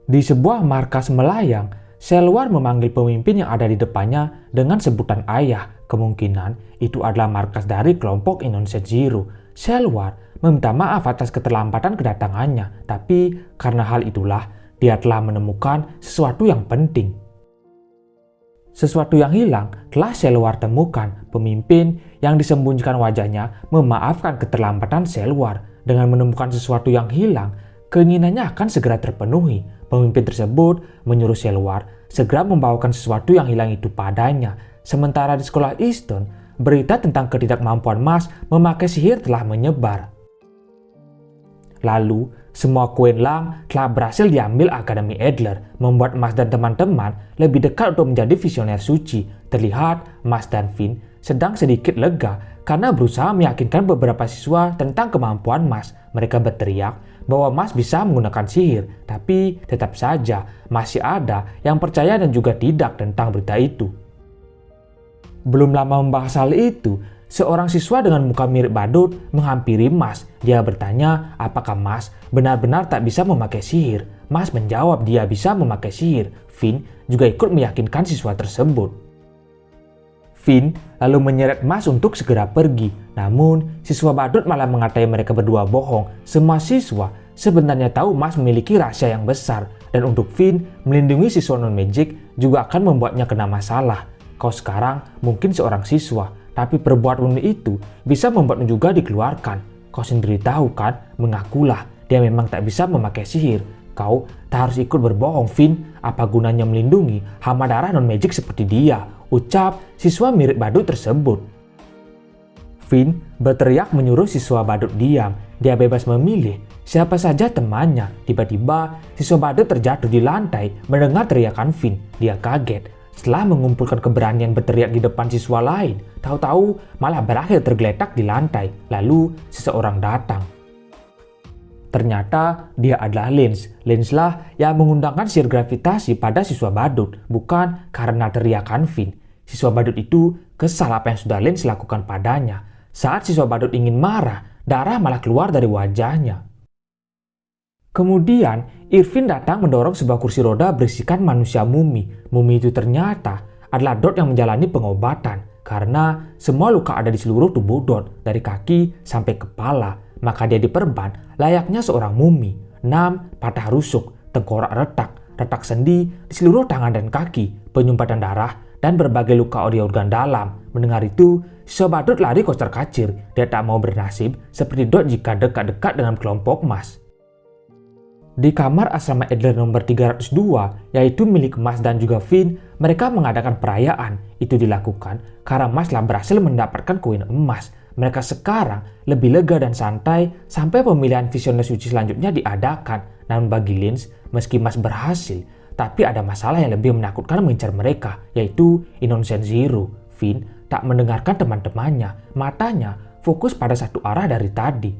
Di sebuah markas melayang, Selwar memanggil pemimpin yang ada di depannya dengan sebutan ayah. Kemungkinan itu adalah markas dari kelompok Innocent Zero. Selwar meminta maaf atas keterlambatan kedatangannya, tapi karena hal itulah dia telah menemukan sesuatu yang penting. Sesuatu yang hilang telah Selwar temukan. Pemimpin yang disembunyikan wajahnya memaafkan keterlambatan Selwar. Dengan menemukan sesuatu yang hilang, keinginannya akan segera terpenuhi. Pemimpin tersebut menyuruh Selwar segera membawakan sesuatu yang hilang itu padanya. Sementara di sekolah Easton, berita tentang ketidakmampuan Mas memakai sihir telah menyebar. Lalu, semua Quenlang telah berhasil diambil Akademi Adler, membuat Mas dan teman-teman lebih dekat untuk menjadi visioner suci. Terlihat Mas dan Finn sedang sedikit lega karena berusaha meyakinkan beberapa siswa tentang kemampuan Mas. Mereka berteriak bahwa Mas bisa menggunakan sihir, tapi tetap saja masih ada yang percaya dan juga tidak tentang berita itu. Belum lama membahas hal itu, seorang siswa dengan muka mirip badut menghampiri Mas. Dia bertanya apakah Mas benar-benar tak bisa memakai sihir. Mas menjawab dia bisa memakai sihir. Finn juga ikut meyakinkan siswa tersebut. Finn lalu menyeret Mas untuk segera pergi. Namun, siswa badut malah mengatai mereka berdua bohong. Semua siswa sebenarnya tahu Mas memiliki rahasia yang besar. Dan untuk Finn, melindungi siswa non-magic juga akan membuatnya kena masalah. Kau sekarang mungkin seorang siswa, tapi perbuatanmu itu bisa membuatmu juga dikeluarkan. Kau sendiri tahu kan, mengakulah dia memang tak bisa memakai sihir. Kau tak harus ikut berbohong, Finn. Apa gunanya melindungi hama darah non-magic seperti dia? Ucap siswa mirip badut tersebut. Finn berteriak menyuruh siswa badut diam. Dia bebas memilih siapa saja temannya. Tiba-tiba siswa badut terjatuh di lantai mendengar teriakan Finn. Dia kaget. Setelah mengumpulkan keberanian berteriak di depan siswa lain, tahu-tahu malah berakhir tergeletak di lantai. Lalu seseorang datang. Ternyata dia adalah Lance. Lance lah yang mengundangkan sihir gravitasi pada siswa badut, bukan karena teriakan Finn. Siswa badut itu kesal apa yang sudah Lance lakukan padanya. Saat siswa badut ingin marah, darah malah keluar dari wajahnya. Kemudian, Irvin datang mendorong sebuah kursi roda berisikan manusia mumi. Mumi itu ternyata adalah Dot yang menjalani pengobatan. Karena semua luka ada di seluruh tubuh Dot, dari kaki sampai kepala. Maka dia diperban layaknya seorang mumi. 6 patah rusuk, tengkorak retak, retak sendi di seluruh tangan dan kaki, penyumbatan darah, dan berbagai luka di organ dalam. Mendengar itu, siswa badut lari kocar-kacir. Dia tak mau bernasib seperti Dot jika dekat-dekat dengan kelompok Mas. Di kamar asrama Adler nomor 302, yaitu milik Mas dan juga Finn, mereka mengadakan perayaan. Itu dilakukan karena Mas telah berhasil mendapatkan koin emas. Mereka sekarang lebih lega dan santai sampai pemilihan visioner suci selanjutnya diadakan. Namun bagi Lance, meski Mas berhasil, tapi ada masalah yang lebih menakutkan mengincar mereka, yaitu Innocent Zero. Finn tak mendengarkan teman-temannya, matanya fokus pada satu arah dari tadi.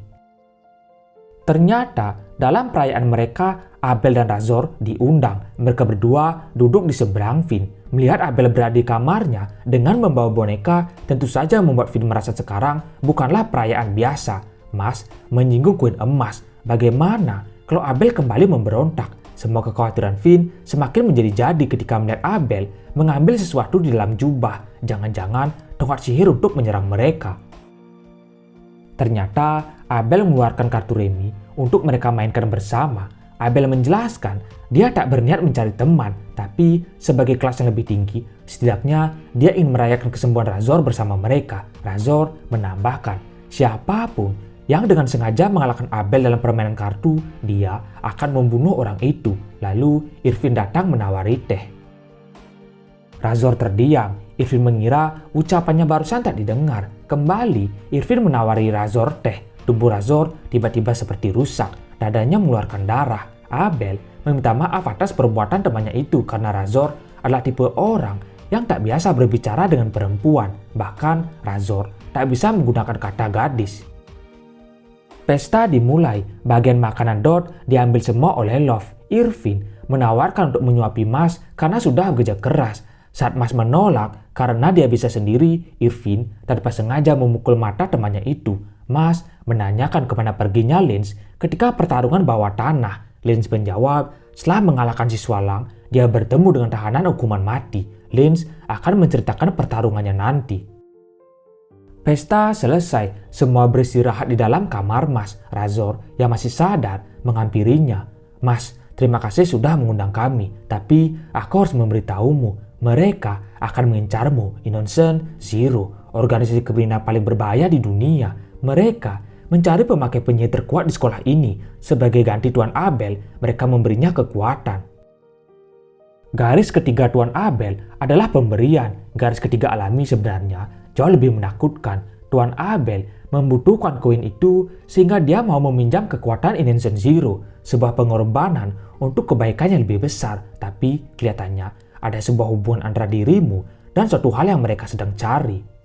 Ternyata dalam perayaan mereka, Abel dan Razor diundang. Mereka berdua duduk di seberang Finn. Melihat Abel berada di kamarnya dengan membawa boneka, tentu saja membuat Finn merasa sekarang bukanlah perayaan biasa. Mas menyinggung koin emas. Bagaimana kalau Abel kembali memberontak? Semua kekhawatiran Finn semakin menjadi-jadi ketika melihat Abel mengambil sesuatu di dalam jubah. Jangan-jangan tongkat sihir untuk menyerang mereka. Ternyata Abel mengeluarkan kartu remi untuk mereka mainkan bersama. Abel menjelaskan dia tak berniat mencari teman, tapi sebagai kelas yang lebih tinggi, setidaknya dia ingin merayakan kesembuhan Razor bersama mereka. Razor menambahkan, siapapun yang dengan sengaja mengalahkan Abel dalam permainan kartu, dia akan membunuh orang itu. Lalu Irvin datang menawari teh. Razor terdiam. Irvin mengira ucapannya barusan tak didengar. Kembali, Irvin menawari Razor teh. Tubuh Razor tiba-tiba seperti rusak. Dadanya mengeluarkan darah. Abel meminta maaf atas perbuatan temannya itu karena Razor adalah tipe orang yang tak biasa berbicara dengan perempuan. Bahkan Razor tak bisa menggunakan kata gadis. Pesta dimulai. Bagian makanan Dot diambil semua oleh Love. Irvin menawarkan untuk menyuapi Mas karena sudah bekerja keras. Saat Mas menolak karena dia bisa sendiri, Irvin tanpa sengaja memukul mata temannya itu. Mas menanyakan kemana perginya Lance ketika pertarungan bawah tanah. Lance menjawab Setelah mengalahkan si Swalang, dia bertemu dengan tahanan hukuman mati. Lynch akan menceritakan pertarungannya nanti. Pesta selesai, semua beristirahat di dalam kamar Mas. Razor yang masih sadar menghampirinya. Mas, terima kasih sudah mengundang kami, tapi aku harus memberitahumu, mereka akan mengincarmu. Innocent Zero, organisasi kriminal paling berbahaya di dunia. Mereka mencari pemakai penyihir terkuat di sekolah ini. Sebagai ganti Tuan Abel, mereka memberinya kekuatan. Garis ketiga Tuan Abel adalah pemberian. Garis ketiga alami sebenarnya jauh lebih menakutkan. Tuan Abel membutuhkan koin itu sehingga dia mau meminjam kekuatan Innocent Zero, sebuah pengorbanan untuk kebaikan yang lebih besar. Tapi kelihatannya ada sebuah hubungan antara dirimu dan suatu hal yang mereka sedang cari.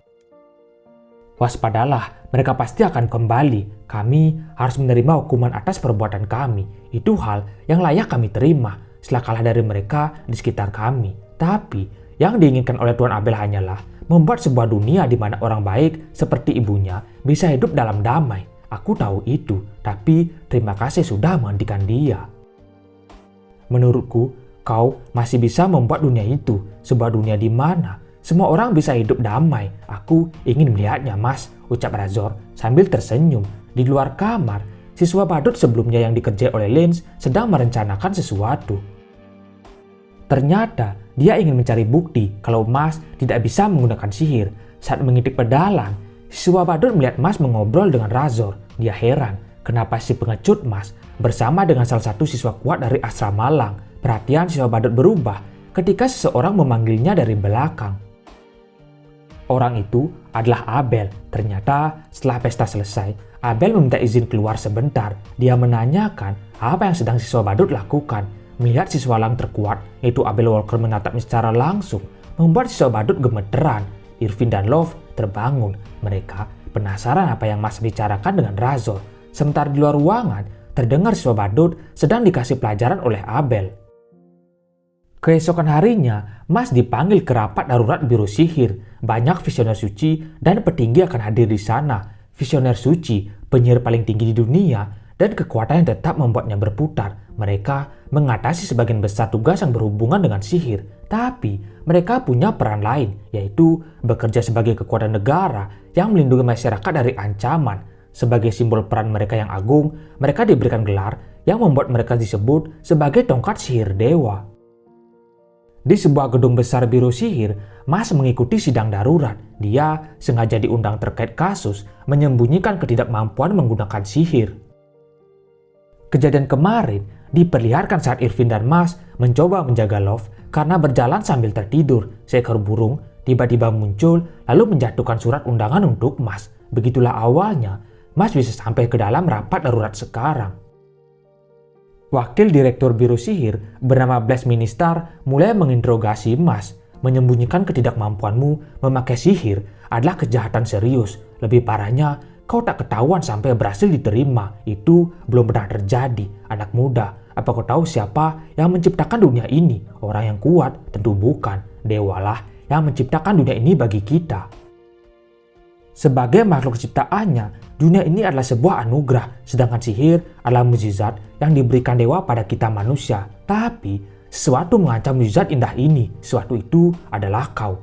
Waspadalah, mereka pasti akan kembali. Kami harus menerima hukuman atas perbuatan kami. Itu hal yang layak kami terima setelah kalah dari mereka di sekitar kami. Tapi yang diinginkan oleh Tuan Abel hanyalah membuat sebuah dunia di mana orang baik seperti ibunya bisa hidup dalam damai. Aku tahu itu, tapi terima kasih sudah menghentikan dia. Menurutku, kau masih bisa membuat dunia itu sebuah dunia di mana semua orang bisa hidup damai. Aku ingin melihatnya, Mas, ucap Razor sambil tersenyum. Di luar kamar, siswa badut sebelumnya yang dikerjai oleh Lynch sedang merencanakan sesuatu. Ternyata dia ingin mencari bukti kalau Mas tidak bisa menggunakan sihir. Saat mengintip pedalang, siswa badut melihat Mas mengobrol dengan Razor. Dia heran, kenapa si pengecut Mas bersama dengan salah satu siswa kuat dari asrama Malang. Perhatian siswa badut berubah ketika seseorang memanggilnya dari belakang. Orang itu adalah Abel. Ternyata setelah pesta selesai, Abel meminta izin keluar sebentar. Dia menanyakan apa yang sedang siswa badut lakukan. Melihat siswa Lang terkuat, yaitu Abel Walker menatapnya secara langsung, membuat siswa badut gemeteran. Irvin dan Love terbangun. Mereka penasaran apa yang Mas bicarakan dengan Razor. Sementara di luar ruangan, terdengar siswa badut sedang dikasih pelajaran oleh Abel. Keesokan harinya, Mas dipanggil ke rapat darurat Biro Sihir. Banyak visioner suci dan petinggi akan hadir di sana. Visioner suci, penyihir paling tinggi di dunia, dan kekuatan yang tetap membuatnya berputar. Mereka mengatasi sebagian besar tugas yang berhubungan dengan sihir. Tapi mereka punya peran lain, yaitu bekerja sebagai kekuatan negara yang melindungi masyarakat dari ancaman. Sebagai simbol peran mereka yang agung, mereka diberikan gelar yang membuat mereka disebut sebagai tongkat sihir dewa. Di sebuah gedung besar Biro Sihir, Mas mengikuti sidang darurat. Dia sengaja diundang terkait kasus menyembunyikan ketidakmampuan menggunakan sihir. Kejadian kemarin diperlihatkan saat Irvin dan Mas mencoba menjaga Love karena berjalan sambil tertidur. Seekor burung tiba-tiba muncul lalu menjatuhkan surat undangan untuk Mas. Begitulah awalnya Mas bisa sampai ke dalam rapat darurat sekarang. Wakil Direktur Biro Sihir bernama Blaise Ministar mulai menginterogasi Mas. Menyembunyikan ketidakmampuanmu memakai sihir adalah kejahatan serius. Lebih parahnya, kau tak ketahuan sampai berhasil diterima. Itu belum pernah terjadi. Anak muda, apa kau tahu siapa yang menciptakan dunia ini? Orang yang kuat? Tentu bukan. Dewalah yang menciptakan dunia ini bagi kita. Sebagai makhluk ciptaannya, dunia ini adalah sebuah anugerah, sedangkan sihir adalah mukjizat yang diberikan dewa pada kita manusia. Tapi, sesuatu mengancam mukjizat indah ini. Sesuatu itu adalah kau.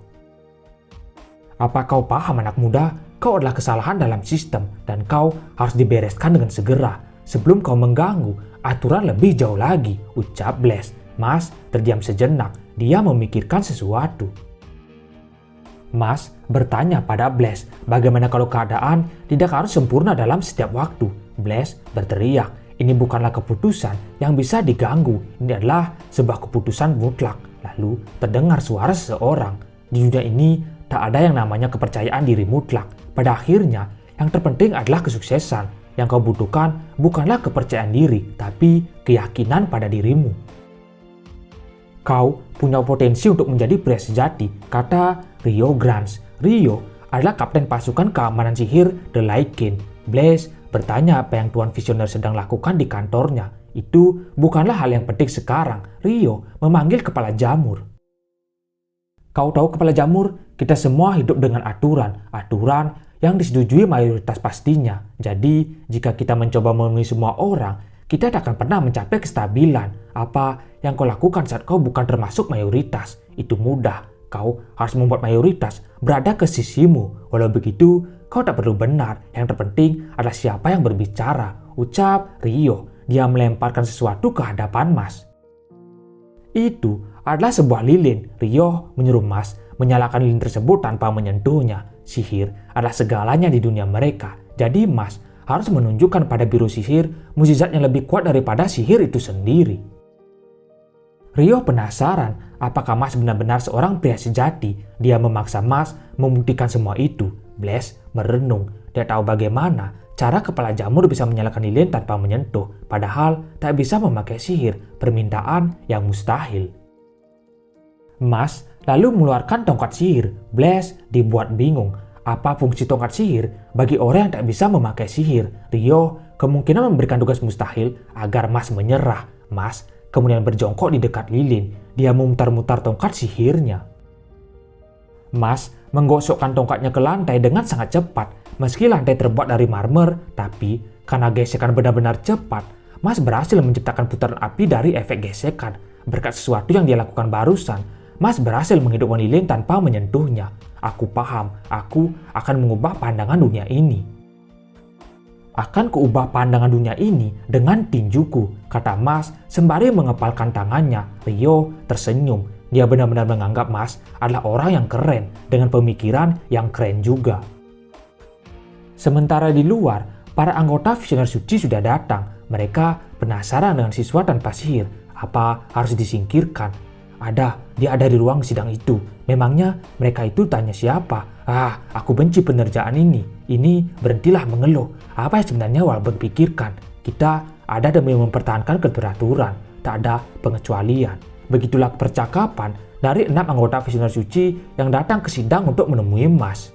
Apa kau paham, anak muda? Kau adalah kesalahan dalam sistem, dan kau harus dibereskan dengan segera. Sebelum kau mengganggu aturan lebih jauh lagi, ucap Blaise. Mas terdiam sejenak. Dia memikirkan sesuatu. Mas bertanya pada Blaise, bagaimana kalau keadaan tidak harus sempurna dalam setiap waktu? Blaise berteriak, ini bukanlah keputusan yang bisa diganggu, ini adalah sebuah keputusan mutlak. Lalu terdengar suara seseorang, di dunia ini tak ada yang namanya kepercayaan diri mutlak. Pada akhirnya, yang terpenting adalah kesuksesan. Yang kau butuhkan bukanlah kepercayaan diri, tapi keyakinan pada dirimu. Kau punya potensi untuk menjadi pria sejati, kata Rio Grants. Rio adalah kapten pasukan keamanan sihir The Lycan. Blaise bertanya apa yang Tuan Visioner sedang lakukan di kantornya. Itu bukanlah hal yang penting sekarang. Rio memanggil kepala jamur. Kau tahu kepala jamur, kita semua hidup dengan aturan. Aturan yang disetujui mayoritas pastinya. Jadi, jika kita mencoba memenuhi semua orang, kita tak akan pernah mencapai kestabilan. Apa yang kau lakukan saat kau bukan termasuk mayoritas? Itu mudah. Kau harus membuat mayoritas berada ke sisimu. Walau begitu, kau tak perlu benar. Yang terpenting adalah siapa yang berbicara. Ucap Rio. Dia melemparkan sesuatu ke hadapan Mas. Itu adalah sebuah lilin. Rio menyuruh Mas menyalakan lilin tersebut tanpa menyentuhnya. Sihir adalah segalanya di dunia mereka. Jadi Mas harus menunjukkan pada biru sihir mukjizat yang lebih kuat daripada sihir itu sendiri. Rio penasaran apakah Mas benar-benar seorang pria sejati. Dia memaksa Mas membuktikan semua itu. Blaise merenung. Dia tahu bagaimana cara kepala jamur bisa menyalakan lilin tanpa menyentuh. Padahal tak bisa memakai sihir. Permintaan yang mustahil. Mas lalu mengeluarkan tongkat sihir. Blaise dibuat bingung. Apa fungsi tongkat sihir bagi orang yang tak bisa memakai sihir? Rio kemungkinan memberikan tugas mustahil agar Mas menyerah. Mas kemudian berjongkok di dekat lilin. Dia memutar-mutar tongkat sihirnya. Mas menggosokkan tongkatnya ke lantai dengan sangat cepat. Meski lantai terbuat dari marmer, tapi karena gesekan benar-benar cepat, Mas berhasil menciptakan putaran api dari efek gesekan. Berkat sesuatu yang dia lakukan barusan, Mas berhasil menghidupkan lilin tanpa menyentuhnya. Aku paham, aku akan mengubah pandangan dunia ini. Akan kuubah pandangan dunia ini dengan tinjuku, kata Mas sembari mengepalkan tangannya. Rio tersenyum. Dia benar-benar menganggap Mas adalah orang yang keren dengan pemikiran yang keren juga. Sementara di luar, para anggota Visioner Suci sudah datang. Mereka penasaran dengan siswa tanpa sihir. Apa harus disingkirkan? Dia ada di ruang sidang itu. Memangnya mereka itu tanya siapa? Aku benci penerjaan ini. Berhentilah mengeluh. Apa yang sebenarnya Walbert pikirkan? Kita ada demi mempertahankan keteraturan. Tak ada pengecualian. Begitulah percakapan dari 6 anggota Visioner Suci yang datang ke sidang untuk menemui Mas.